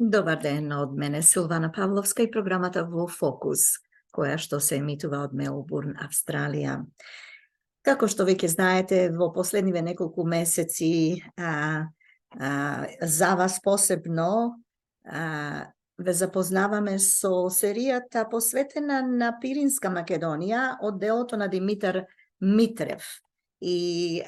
Добар ден од мене, Силвана Павловска и програмата во Фокус, која што се емитува од Мелбурн, Австралија. Како што веќе знаете, во последниве неколку месеци за вас посебно ве запознаваме со серијата посветена на Пиринска Македонија од делото на Димитар Митрев. И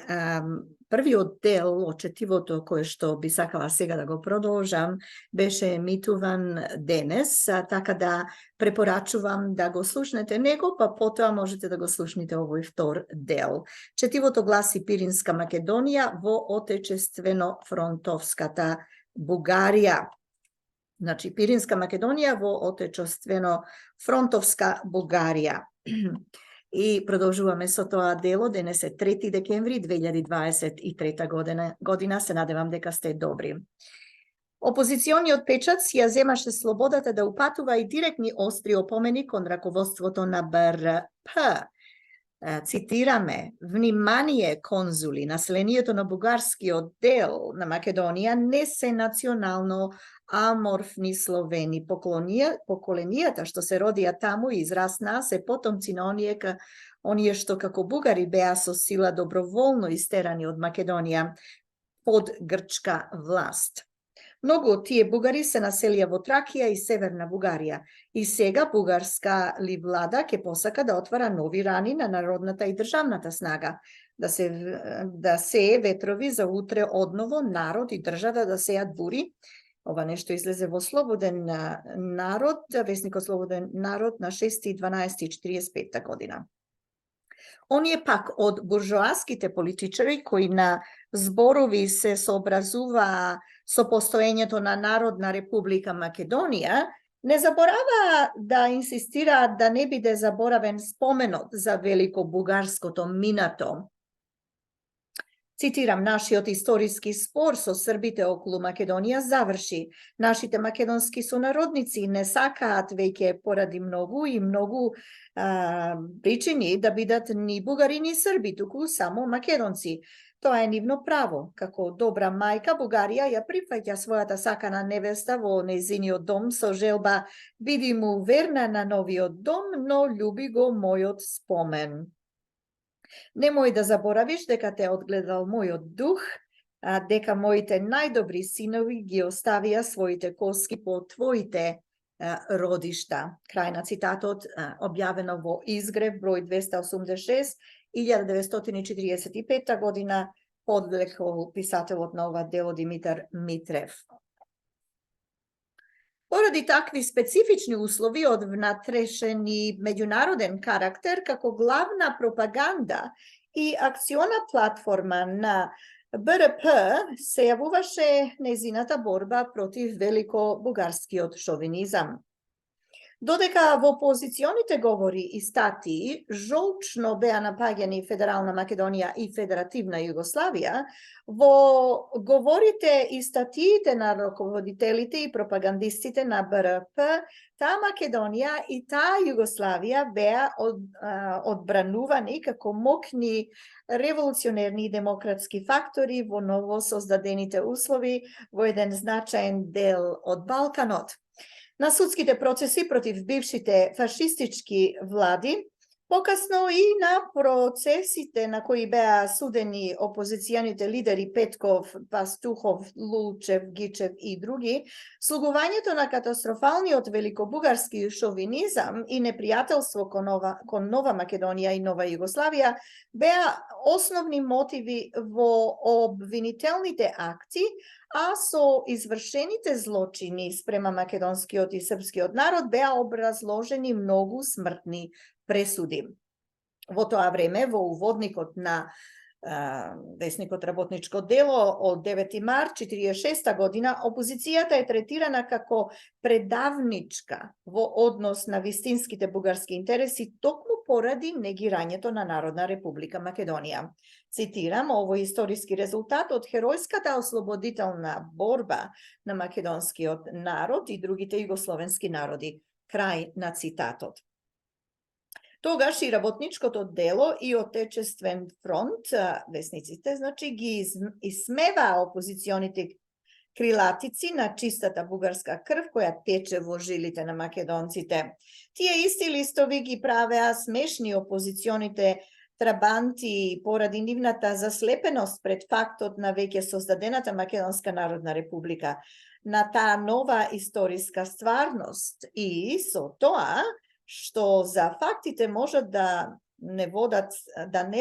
првиот дел од четивото кое што би сакала сега да го продолжам беше емитуван денес, така да препорачувам да го слушнете него, па потоа можете да го слушнете овој втор дел. Четивото гласи Пиринска Македонија во отечествено-фронтовската Бугарија. Значи, Пиринска Македонија во отечествено-фронтовска Бугарија. И продолжуваме со тоа дело. Денес е 3 декември 2023 година. Се надевам дека сте добри. Опозициониот печат си ја земаше слободата да упатува и директни остри опомени кон раководството на БРП. Цитираме: "Внимание, конзули, населението на бугарскиот дел на Македонија не се национално аморфни словени. Поколенијата што се родија таму и израснаа се потомци на оние што како бугари беа со сила доброволно истерани од Македонија под грчка власт. Многу од тие бугари се населија во Тракија и Северна Бугарија. И сега бугарска ли влада ќе посака да отвара нови рани на народната и државната снага, да се ветрови за утре одново народ и држава да сеат бури." Ова нешто излезе во Слободен народ, весникот Слободен народ на 6.12.45 година. Оние пак од буржоаските политичари кои на зборови се сообразуваа со постоењето на Народна република Македонија, не забораваа да инсистираат да не биде заборавен споменот за велико бугарското минато. Цитирам: "Нашиот историски спор со србите околу Македонија заврши. Нашите македонски сонародници не сакаат веќе поради многу причини да бидат ни бугари ни срби, туку само македонци. Тоа е нивно право. Како добра мајка, Бугарија ја прифаќа својата сакана невеста во нејзиниот дом со желба: биди му верна на новиот дом, но љуби го мојот спомен. Немој да заборавиш дека те одгледал мојот дух, дека моите најдобри синови ги оставија своите коски по твоите родишта." Крај на цитатот, објавено во Изгрев, број 286, 1945 година, подлекол писателот на ова дело Димитар Митрев. Поради такви специфични услови од внатрешен и меѓународен карактер, како главна пропаганда и акциона платформа на БРП се јавуваше нејзината борба против велико-бугарскиот шовинизам. Додека во опозиционите говори и статии жолчно беа напаѓани Федерална Македонија и Федеративна Југославија, во говорите и статиите на раководителите и пропагандистите на БРП, таа Македонија и таа Југославија беа одбранувани како мокни револуционерни и демократски фактори во ново создадените услови во еден значаен дел од Балканот. На судските процеси против бившите фашистички влади, покасно и на процесите на кои беа судени опозиционите лидери Петков, Пастухов, Лулчев, Гичев и други, слугувањето на катастрофалниот великобугарски шовинизам и непријателство кон Нова Македонија и Нова Југославија беа основни мотиви во обвинителните акти, а со извршените злочини спрема македонскиот и српскиот народ беа образложени многу смртни пресуди. Во тоа време, во уводникот на весникот Работничко дело од 9 март 1946 година, опозицијата е третирана како предавничка во однос на вистинските бугарски интереси токму поради негирањето на Народна република Македонија. Цитирам: "Овој историски резултат од херојската ослободителна борба на македонскиот народ и другите југословенски народи." Крај на цитатот. Тогаш и Работничкото дело и Отечествен фронт, весниците, значи ги исмеваа опозиционите крилатици на чистата бугарска крв која тече во жилите на македонците. Тие исти листови ги правеа смешни опозиционите трабанти поради нивната заслепеност пред фактот на веќе создадената Македонска народна република, на таа нова историска стварност и со тоа што за фактите можат да не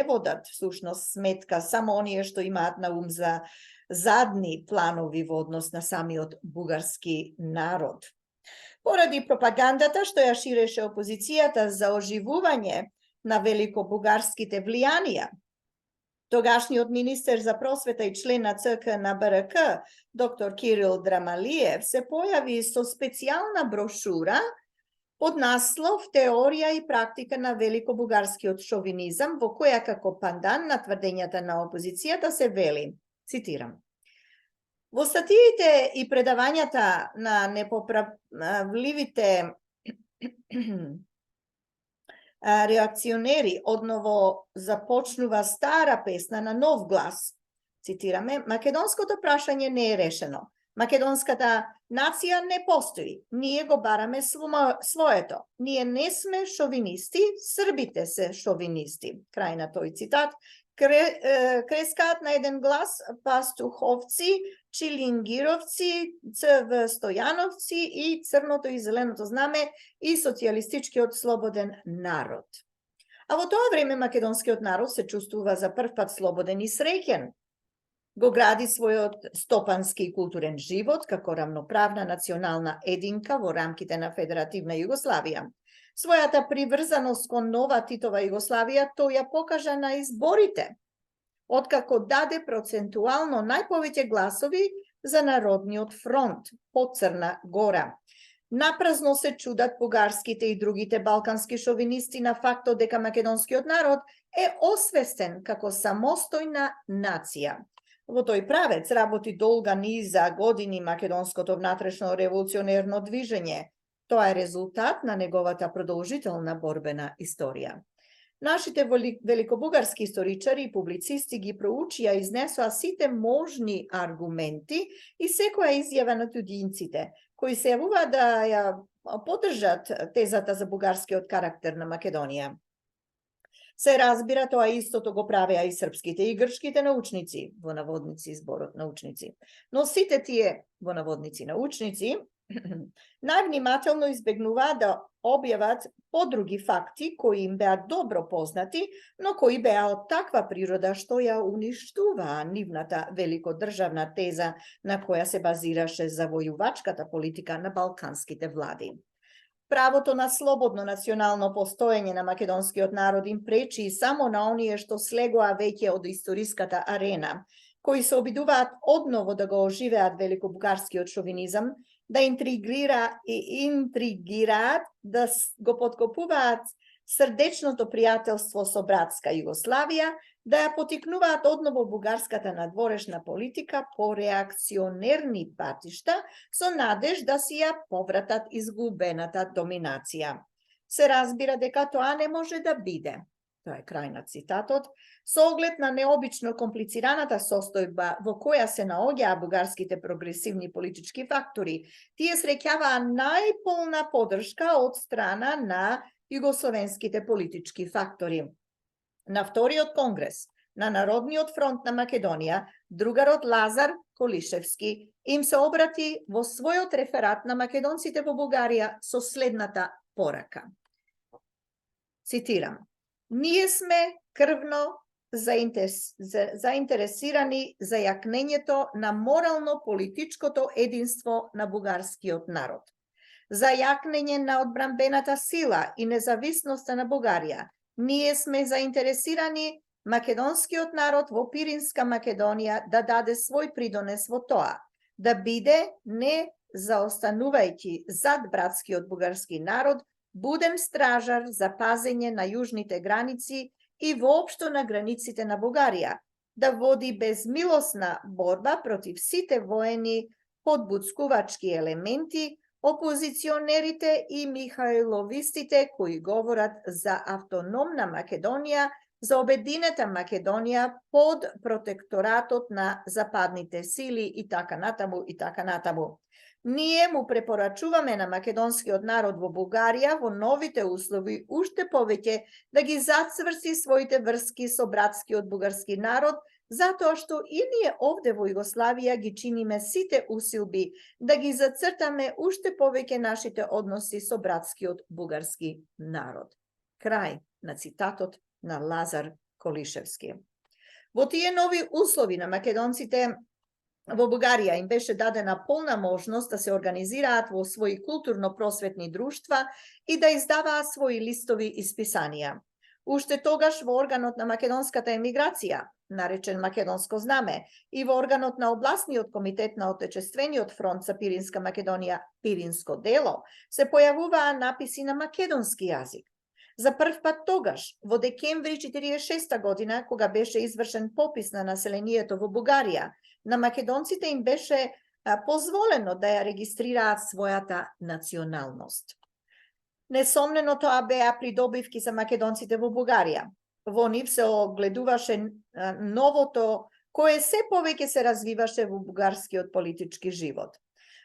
водат всушност сметка само оние што имаат на ум за задни планови во однос на самиот бугарски народ. Поради пропагандата што ја ширеше опозицијата за оживување на великобугарските влијанија, тогашниот министер за просвета и член на ЦК на БРК, доктор Кирил Драмалиев, се појави со специјална брошура под наслов Теорија и практика на великобугарскиот шовинизам, во која како пандан на тврдењата на опозицијата се вели, цитирам: во статиите и предавањата на непоправливите реакционери одново започнува стара песна на нов глас. Цитираме: македонското прашање не е решено. Македонската нација не постои. Ние го бараме своето. Ние не сме шовинисти, србите се шовинисти. Крај на тој цитат. Крескаат на еден глас пастуховци, чилингировци, ЦВ Стојановци и црното и зеленото знаме и социјалистичкиот слободен народ. А во тоа време македонскиот народ се чувствува за прв пат слободен и среќен. Го гради својот стопански и културен живот како рамноправна национална единка во рамките на Федеративна Југославија. Својата приврзаност кон нова Титова Југославија тој ја покажа на изборите, откако даде процентуално најповеќе гласови за Народниот фронт по Црна Гора. Напразно се чудат бугарските и другите балкански шовинисти на фактот дека македонскиот народ е освестен како самостојна нација. Во тој правец работи долга низа години македонското внатрешно револуционерно движење. Тоа е резултат на неговата продолжителна борбена историја. Нашите великобугарски историчари и публицисти ги проучија и изнесоа сите можни аргументи и секоја изјава на тудинците, кои се јавуваат да ја поддржат тезата за бугарскиот карактер на Македонија. Се разбира, тоа истото го правеа и српските и грчките научници, во наводници зборот научници. Но сите тие, во наводници научници, највнимателно избегнуваа да објават подруги факти кои им беа добро познати, но кои беа од таква природа што ја уништуваа нивната великодржавна теза на која се базираше завојувачката политика на балканските влади. Правото на слободно национално постоење на македонскиот народ им пречи само на оние што слегоа веќе од историската арена, кои се обидуваат одново да го оживеат великобугарскиот шовинизам, да интригираат, да го подкопуваат срдечното пријателство со братска Југославија, да ја потикнуваат одново бугарската надворешна политика по реакционерни патишта со надеж да си ја повратат изгубената доминација. Се разбира дека тоа не може да биде. Тоа е крај на цитатот. Со оглед на необично комплицираната состојба во која се наоѓаа бугарските прогресивни политички фактори, тие среќаваа најполна поддршка од страна на југословенските политички фактори. На вториот конгрес на Народниот фронт на Македонија, другарот Лазар Колишевски им се обрати во својот реферат на македонците во Бугарија со следната порака. Цитирам: ние сме крвно заинтересирани за јакнењето на морално-политичкото единство на бугарскиот народ, за јакнење на одбранбената сила и независноста на Бугарија. Ние сме заинтересирани македонскиот народ во Пиринска Македонија да даде свој придонес во тоа, да биде, не заостанувајќи зад братскиот бугарски народ, будем стражар за пазење на јужните граници и воопшто на границите на Бугарија, да води безмилосна борба против сите воени подбуцкувачки елементи, опозиционерите и михајловистите кои говорат за автономна Македонија за обединета Македонија под протекторатот на западните сили и така натаму и така натаму. Ние му препорачуваме на македонскиот народ во Бугарија во новите услови уште повеќе да ги зацврси своите врски со братскиот бугарски народ, затоа што и ние овде во Југославија ги чиниме сите усилби да ги зацртаме уште повеќе нашите односи со братскиот бугарски народ. Крај на цитатот на Лазар Колишевски. Во тие нови услови на македонците во Бугарија им беше дадена полна можност да се организираат во своји културно-просветни друштва и да издаваат своји листови и списанија. Уште тогаш во органот на македонската емиграција, наречен Македонско знаме, и во органот на обласниот комитет на Отечествениот фронт за Пиринска Македонија, Пиринско дело, се појавуваа написи на македонски јазик. За прв пат тогаш, во декември 1946 година, кога беше извршен попис на населението во Бугарија, на македонците им беше позволено да ја регистрираат својата националност. Несомнено тоа беа придобивки за македонците во Бугарија. Во нив се огледуваше новото кое се повеќе се развиваше во бугарскиот политички живот.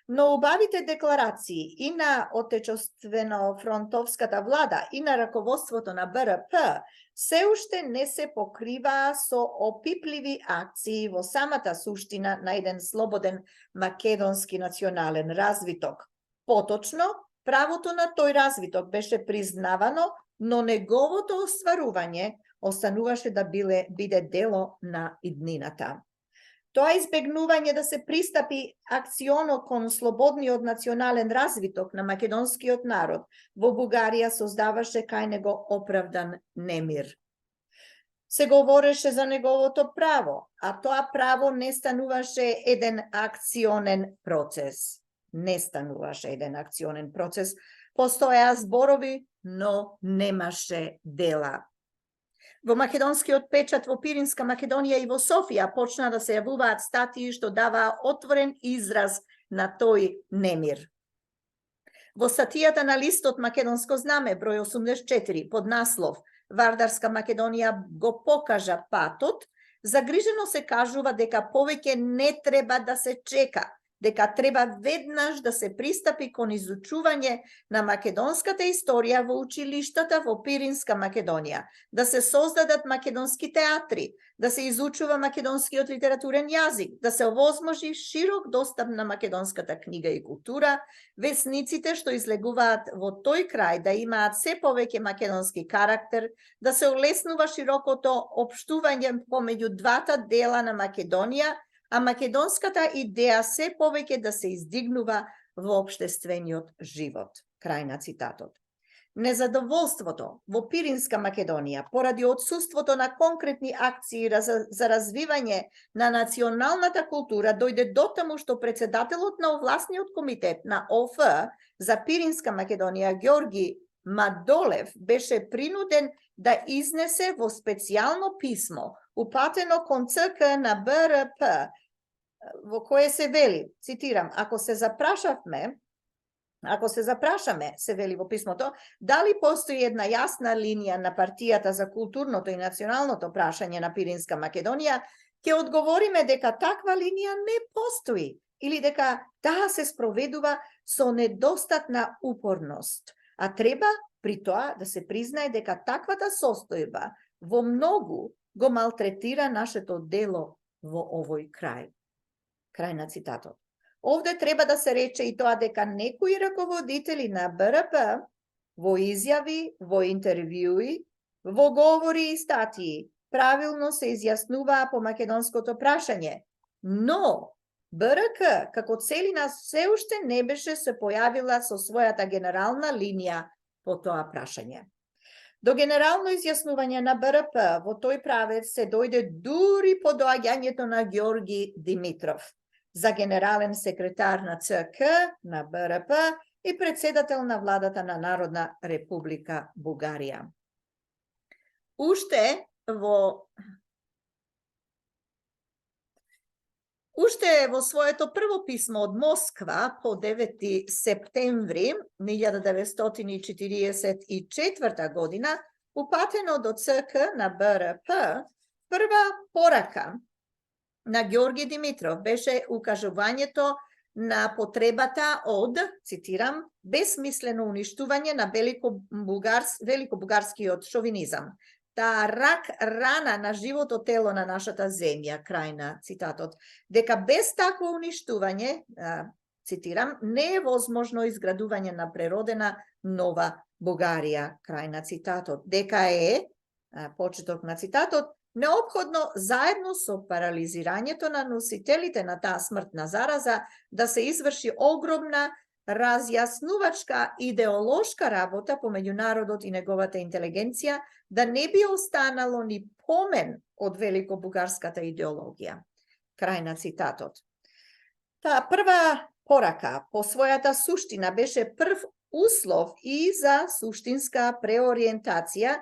Но убавите декларации и на Отечествено-фронтовската влада и на раководството на БРП се уште не се покриваа со опипливи акции во самата суштина на еден слободен македонски национален развиток. Поточно, правото на тој развиток беше признавано, но неговото остварување остануваше да биде дело на иднината. Тоа избегнување да се пристапи акционо кон слободниот национален развиток на македонскиот народ во Бугарија создаваше кај него оправдан немир. Се говореше за неговото право, а тоа право не стануваше еден акционен процес. Постоеа зборови, но немаше дела. Во македонскиот печат во Пиринска Македонија и во Софија почна да се јавуваат статии што даваа отворен израз на тој немир. Во статијата на листот Македонско знаме, број 84, под наслов Вардарска Македонија го покажа патот, загрижено се кажува дека повеќе не треба да се чека, дека треба веднаш да се пристапи кон изучување на македонската историја во училиштата во Пиринска Македонија, да се создадат македонски театри, да се изучува македонскиот литературен јазик, да се овозможи широк достап на македонската книга и култура, весниците што излегуваат во тој крај да имаат се повеќе македонски карактер, да се олеснува широкото општување помеѓу двата дела на Македонија, а македонската идеја се повеќе да се издигнува во општествениот живот. Крај на цитатот. Незадоволството во Пиринска Македонија поради отсуството на конкретни акции за развивање на националната култура дојде дотаму што председателот на овласниот комитет на ОФ за Пиринска Македонија Ѓорги Мадолев беше принуден да изнесе во специјално писмо упатено кон ЦК на БРП, во кое се вели, цитирам, ако се запрашаме, се вели во писмото, дали постои една јасна линија на партијата за културното и националното прашање на Пиринска Македонија, ќе одговориме дека таква линија не постои или дека таа се спроведува со недостатна упорност, а треба при тоа да се признае дека таквата состојба во многу го малтретира нашето дело во овој крај. Крај на цитатот. Овде треба да се рече и тоа дека некои раководители на БРП во изјави, во интервјуи, во говори и статии правилно се изјаснуваа по македонското прашање, но БРК како целина се уште не беше се појавила со својата генерална линија по тоа прашање. До генерално изјаснување на БРП во тој правец се дојде дури по доаѓањето на Ѓорги Димитров за генерален секретар на ЦК на БРП и председател на владата на Народна република Бугарија. Уште во своето прво писмо од Москва по 9 септември 1944 година, упатено до ЦК на БРП, прва порака на Георги Димитров беше укажувањето на потребата од, цитирам, безсмислено уништување на великобугарскиот шовинизам. Таа рак рана на живото тело на нашата земја, крај на цитатот, дека без такво уништување, цитирам, не е возможно изградување на преродена нова Бугарија, крај на цитатот, дека е, почеток на цитатот, неопходно заедно со парализирањето на носителите на таа смртна зараза да се изврши огромна разјаснувачка идеолошка работа помеѓу народот и неговата интелигенција, да не би останало ни помен од великобугарската идеологија. Крај на цитатот. Таа прва порака по својата суштина беше прв услов и за суштинска преориентација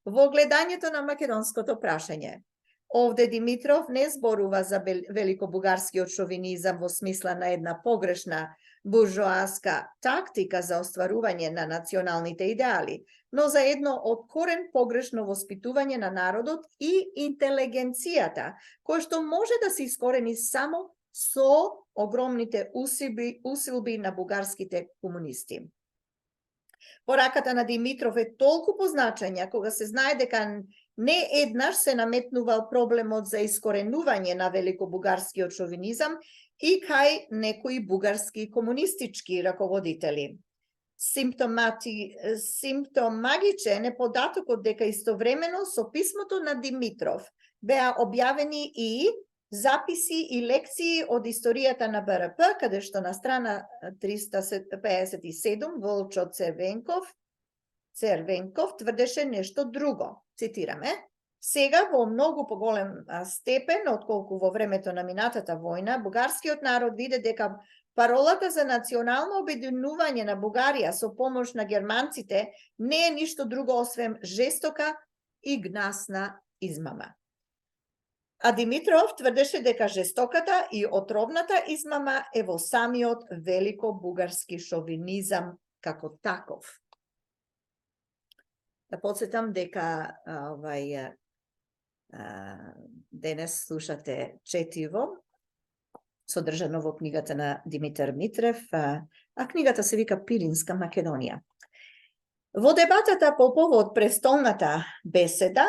во гледањето на македонското прашање. Овде Димитров не зборува за великобугарскиот шовинизам во смисла на една погрешна буржоаска тактика за остварување на националните идеали, но за едно од корен погрешно воспитување на народот и интелигенцијата, кој што може да се искорени само со огромните усилби на бугарските комунисти. Пораката на Димитров е толку позначања кога се знае дека не еднаш се наметнувал проблемот за искоренување на великобугарскиот шовинизам и кај некои бугарски комунистички раководители. Симптомагичен е податокот дека истовремено со писмото на Димитров беа објавени и записи и лекции од историјата на БРП, каде што на страна 357 Волчо Цервенков тврдеше нешто друго. Цитираме: сега во многу поголем степен, отколку во времето на минатата војна, бугарскиот народ виде дека паролата за национално обединување на Бугарија со помош на германците не е ништо друго освен жестока и гнасна измама. А Димитров тврдеше дека жестоката и отровната измама е во самиот великобугарски шовинизам како таков. Да подсетам дека денес слушате четиво, содржано во книгата на Димитар Митрев, а книгата се вика Пиринска Македонија. Во дебатата по повод престолната беседа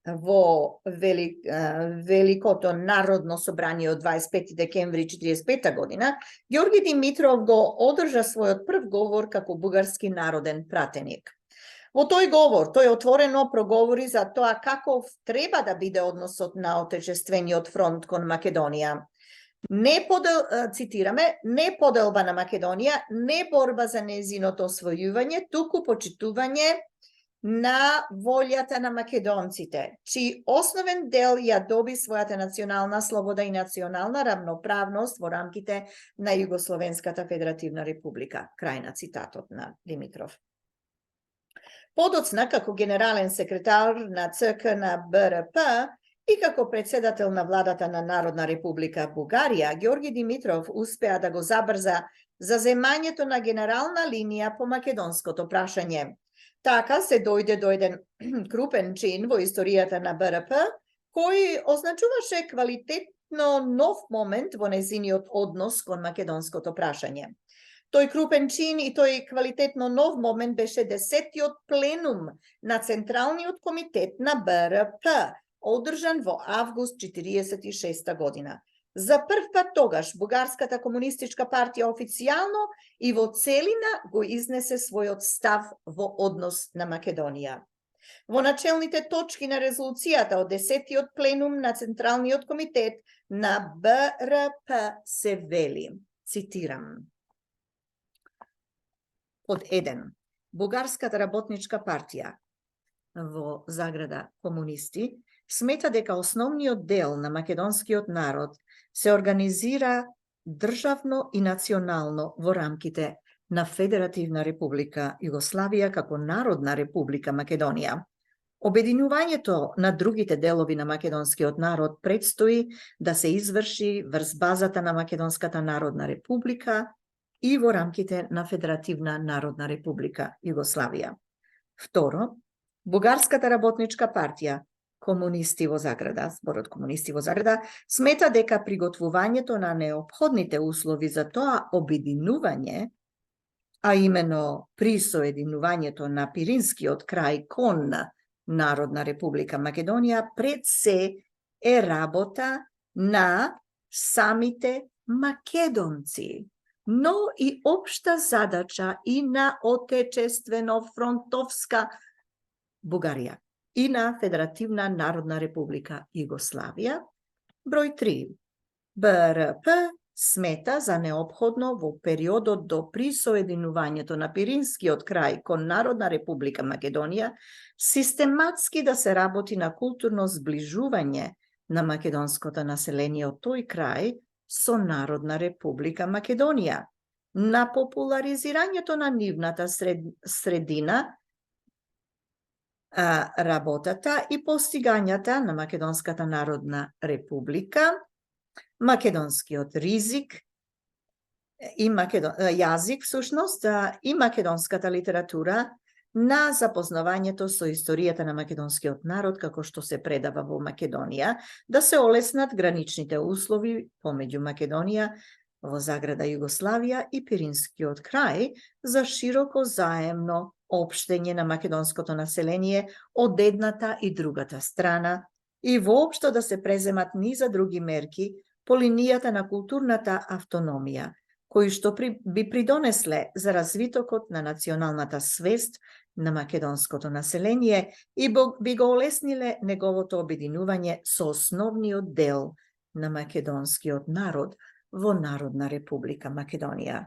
во Великото народно собрание од 25 декември 1945 година, Георги Димитров го одржа својот прв говор како бугарски народен пратеник. Во тој говор, тој отворено проговори за тоа каков треба да биде односот на Отечествениот фронт кон Македонија. Цитираме, не поделба на Македонија, не борба за нејзиното освојување, туку почитување на волјата на македонците, чиј основен дел ја доби својата национална слобода и национална равноправност во рамките на Југословенската федеративна република. Крај на цитатот на Димитров. Подоцна, како генерален секретар на ЦК на БРП и како председател на владата на Народна република Бугарија, Георги Димитров успеа да го забрза заземањето на генерална линија по македонското прашање. Така се дојде до еден крупен чин во историјата на БРП, кој означуваше квалитетно нов момент во нејзиниот однос кон македонското прашање. Тој крупен чин и тој квалитетно нов момент беше 10-тиот пленум на Централниот комитет на БРП, одржан во август 1946 година. За прв пат тогаш Бугарската комунистичка партија официјално и во целина го изнесе својот став во однос на Македонија. Во начелните точки на резолуцијата од 10-тиот пленум на Централниот комитет на БРП се вели, цитирам: Под 1. Бугарската работничка партија, во заграда комунисти, смета дека основниот дел на македонскиот народ се организира државно и национално во рамките на Федеративна република Југославија како Народна република Македонија. Обединувањето на другите делови на македонскиот народ предстои да се изврши врз базата на Македонската Народна република и во рамките на Федеративна Народна република Југославија. Второ, Бугарската работничка партија, комунисти во заграда, зборот комунисти во заграда, смета дека приготвувањето на неопходните услови за тоа обединување, а именно присоединувањето на Пиринскиот крај кон Народна република Македонија, пред се е работа на самите македонци, но и општа задача и на отечествено-фронтовска Бугарија и на Федеративна Народна република Југославија. Број 3. БРП смета за неопходно во периодот до присоединувањето на Пиринскиот крај кон Народна република Македонија систематски да се работи на културно зближување на македонското население од тој крај со Народна република Македонија, на популаризирањето на нивната средина, работата и постигањата на Македонската Народна република, македонскиот јазик всушност и македонската литература на запознавањето со историјата на македонскиот народ како што се предава во Македонија, да се олеснат граничните услови помеѓу Македонија во заграда Југославија и Пиринскиот крај за широко заемно општење на македонското население од едната и другата страна и воопшто да се преземат низа други мерки по линијата на културната автономија, кои што би придонесле за развитокот на националната свест на македонското население и би го олесниле неговото обединување со основниот дел на македонскиот народ во Народна република Македонија.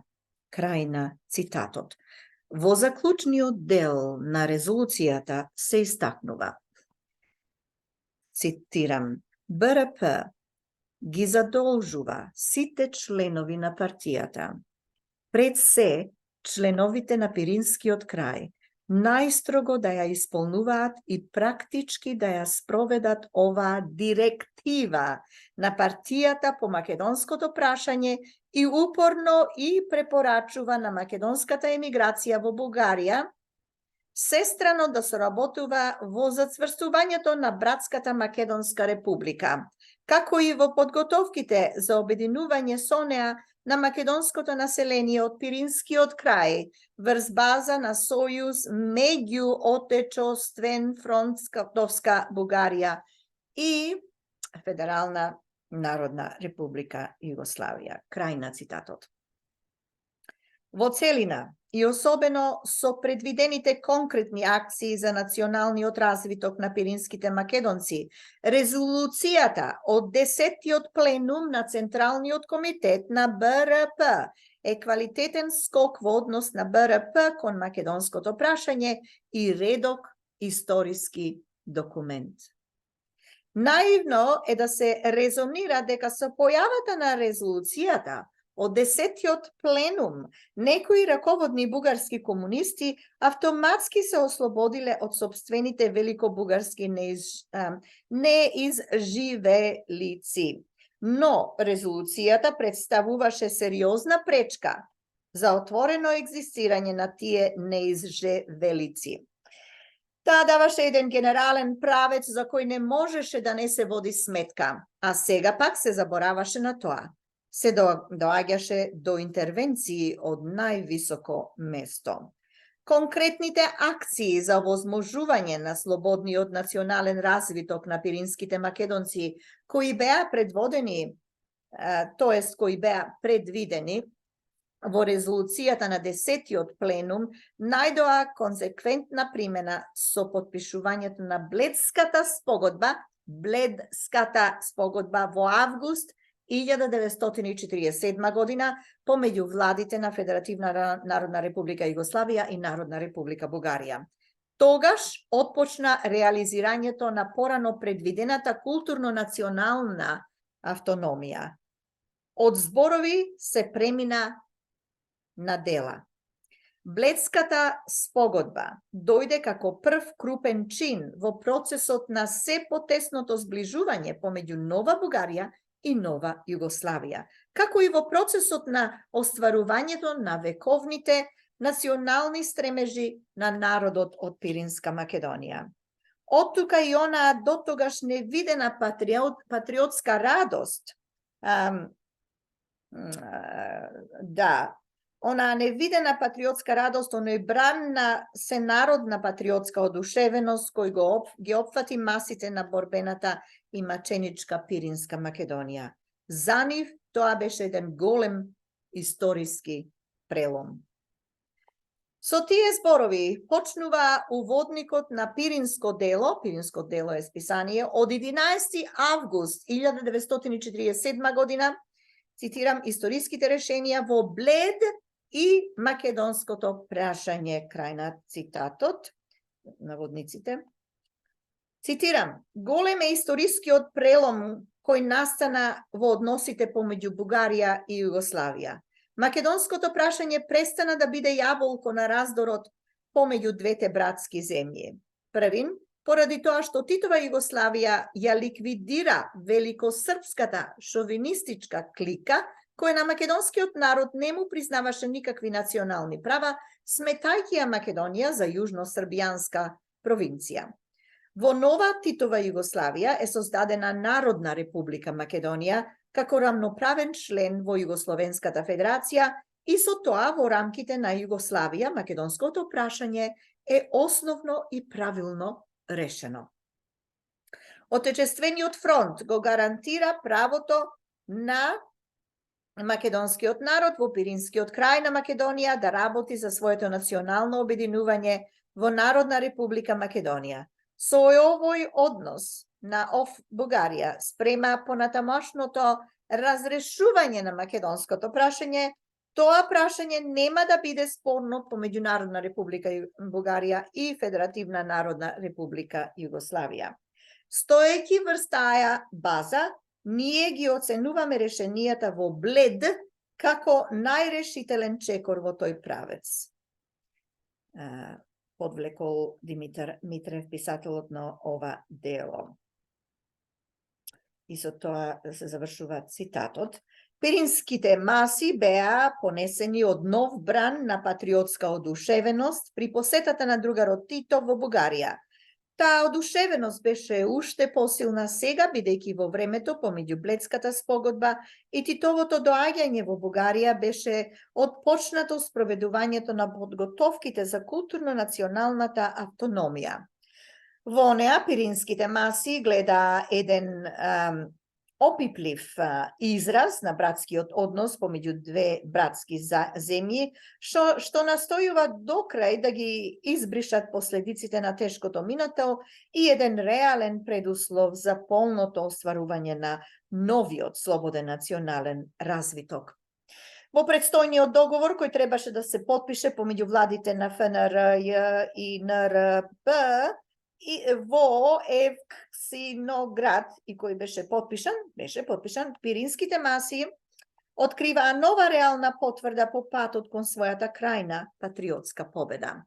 Крај на цитатот. Во заклучниот дел на резолуцијата се истакнува, цитирам, БРП ги задолжува сите членови на партијата, пред се членовите на Пиринскиот крај, најстрого да ја исполнуваат и практички да ја спроведат оваа директива на партијата по македонското прашање и упорно и препорачува на македонската емиграција во Бугарија сестрано да соработува во зацврстувањето на братската Македонска република, како и во подготовките за обединување со неа на македонското население од Пиринскиот крај врз база на сојуз меѓу отечествен фронтовска Бугарија и Федерална Народна република Југославија. Крај на цитатот. Во целина и особено со предвидените конкретни акции за националниот развиток на пиринските македонци, резолуцијата од 10-тиот пленум на Централниот комитет на БРП е квалитетен скок во однос на БРП кон македонското прашање и редок историски документ. Наивно е да се резонира дека со појавата на резолуцијата од 10-тиот пленум, некои раководни бугарски комунисти автоматски се ослободиле од собствените великобугарски неизживелици. Но резолуцијата представуваше сериозна пречка за отворено екзистирање на тие неизживелици. Таа даваше еден генерален правец за кој не можеше да не се води сметка, а сега пак се забораваше на тоа. Се доаѓаше до интервенции од највисоко место. Конкретните акции за овозможување на слободниот национален развиток на пиринските македонци, кои беа предвидени во резолуцијата на 10-тиот пленум, најдоа конзеквентна примена со подпишувањето на Бледската спогодба во август 1947 година помеѓу владите на Федеративна Народна република Југославија и Народна република Бугарија. Тогаш отпочна реализирањето на порано предвидената културно-национална автономија. Од зборови се премина на дела. Бледската спогодба дојде како прв крупен чин во процесот на се потесното зближување помеѓу Нова Бугарија и Нова Југославија, како и во процесот на остварувањето на вековните национални стремежи на народот од Пиринска Македонија. Од тука и она дотогаш невидена патриотска радост, она невидена патриотска радост, оној бран на сенародна патриотска одушевеност кој ги опфати масите на борбената и маченичка Пиринска Македонија. За нив тоа беше еден голем историски прелом. Со тие зборови почнува уводникот на Пиринско дело е списание од 11 август 1947 година, цитирам, историските решенија во Блед и македонското прашање, крај на цитатот, наводниците. Цитирам, голем е историскиот прелом кој настана во односите помеѓу Бугарија и Југославија. Македонското прашање престана да биде јаболко на раздорот помеѓу двете братски земји. Првин, поради тоа што Титова Југославија ја ликвидира великосрпската шовинистичка клика, која на македонскиот народ не му признаваше никакви национални права, сметајќи ја Македонија за јужно-србијанска провинција. Во нова Титова Југославија е создадена Народна република Македонија како рамноправен член во Југословенската федерација и со тоа во рамките на Југославија македонското прашање е основно и правилно решено. Отечествениот фронт го гарантира правото на македонскиот народ во Пиринскиот крај на Македонија да работи за своето национално обединување во Народна република Македонија. Со овој однос на Бугарија спрема понатамошното разрешување на македонското прашање, тоа прашање нема да биде спорно помеѓу Народна република Бугарија и Федеративна Народна република Југославија. Стоејќи врз таа база, ние ги оценуваме решенијата во Блед како најрешителен чекор во тој правец. Подвлекол Димитар Митрев, писателот на ова дело. И со тоа се завршува цитатот. Пиринските маси беа понесени од нов бран на патриотска одушевеност при посетата на другарот Тито во Бугарија. Таа одушевеност беше уште посилна сега, бидејќи во времето помеѓу Бледската спогодба и Титовото доаѓање во Бугарија беше отпочнато спроведувањето на подготовките за културно-националната автономија. Во неа пиринските маси гледа еден опиплив израз на братскиот однос помеѓу две братски земји, што настојува до крај да ги избришат последиците на тешкото минато и еден реален предуслов за полното остварување на новиот слободен национален развиток. Во предстојниот договор кој требаше да се потпише помеѓу владите на ФНР и НРП, и во Евксиноград, и кој беше подпишан, пиринските маси откриваа нова реална потврда по патот кон својата крајна патриотска победа.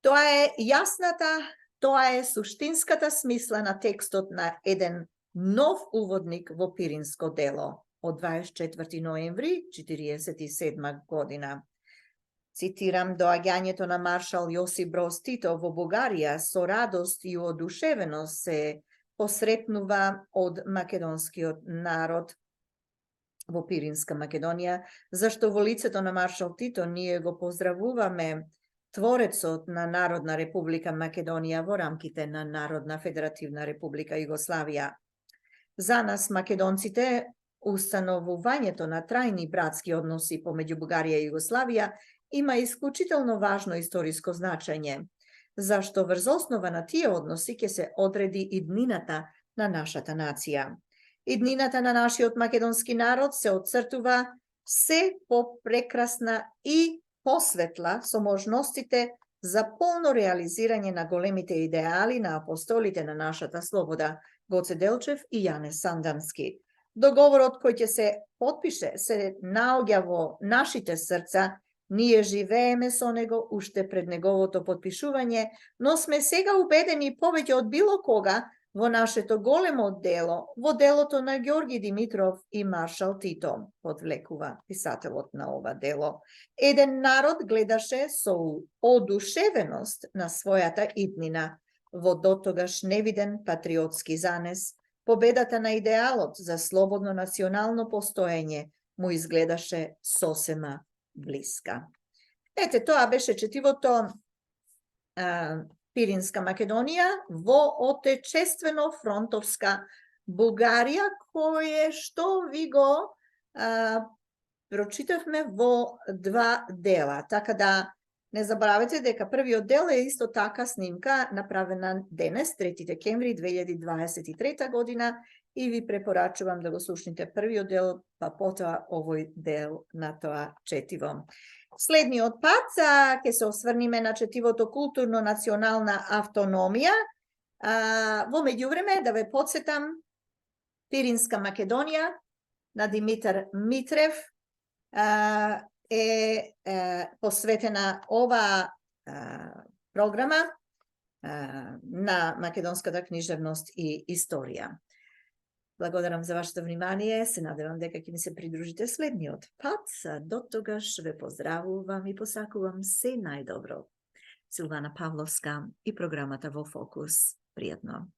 Тоа е јасната, тоа е суштинската смисла на текстот на еден нов уводник во Пиринско дело од 24 ноември 1947 година. Цитирам, доаѓањето на маршал Јосип Броз Тито во Бугарија со радост и одушевеност се посретнува од македонскиот народ во Пиринска Македонија, зашто во лицето на маршал Тито ние го поздравуваме творецот на Народна република Македонија во рамките на Народна федеративна република Југославија. За нас, македонците, установувањето на трајни братски односи помеѓу Бугарија и Југославија има исклучително важно историско значење, зашто врз основа на тие односи ќе се одреди иднината на нашата нација. Иднината на нашиот македонски народ се отцртува се попрекрасна и посветла со можностите за полно реализирање на големите идеали на апостолите на нашата слобода, Гоце Делчев и Јане Сандански. Договорот кој ќе се потпише се наоѓа во нашите срца. Ние живееме со него уште пред неговото потпишување, но сме сега убедени повеќе од било кога во нашето големо дело, во делото на Ѓорги Димитров и Маршал Тито, подвлекува писателот на ова дело. Еден народ гледаше со одушевеност на својата иднина, во дотогаш невиден патриотски занес. Победата на идеалот за слободно национално постоење му изгледаше сосема блиска. Ете, тоа беше четивото Пиринска Македонија во отечествено фронтовска Бугарија, кое што ви го прочитавме во два дела. Така да не заборавете дека првиот дел е исто така снимка направена денес, 3 декември 2023 година, и ви препорачувам да го слушнете првиот дел, па потоа овој дел на тоа четиво. Следниот пат ќе се осврниме на четивото културно-национална автономија. Во меѓувреме да ве подсетам, Пиринска Македонија на Димитар Митрев е посветена ова програма на македонската книжевност и историја. Благодарам за вашето внимание, се надевам дека ќе ми се придружите следниот пат. До тогаш ве поздравувам и посакувам се најдобро. Силвана Павловска и програмата Во Фокус. Пријатно!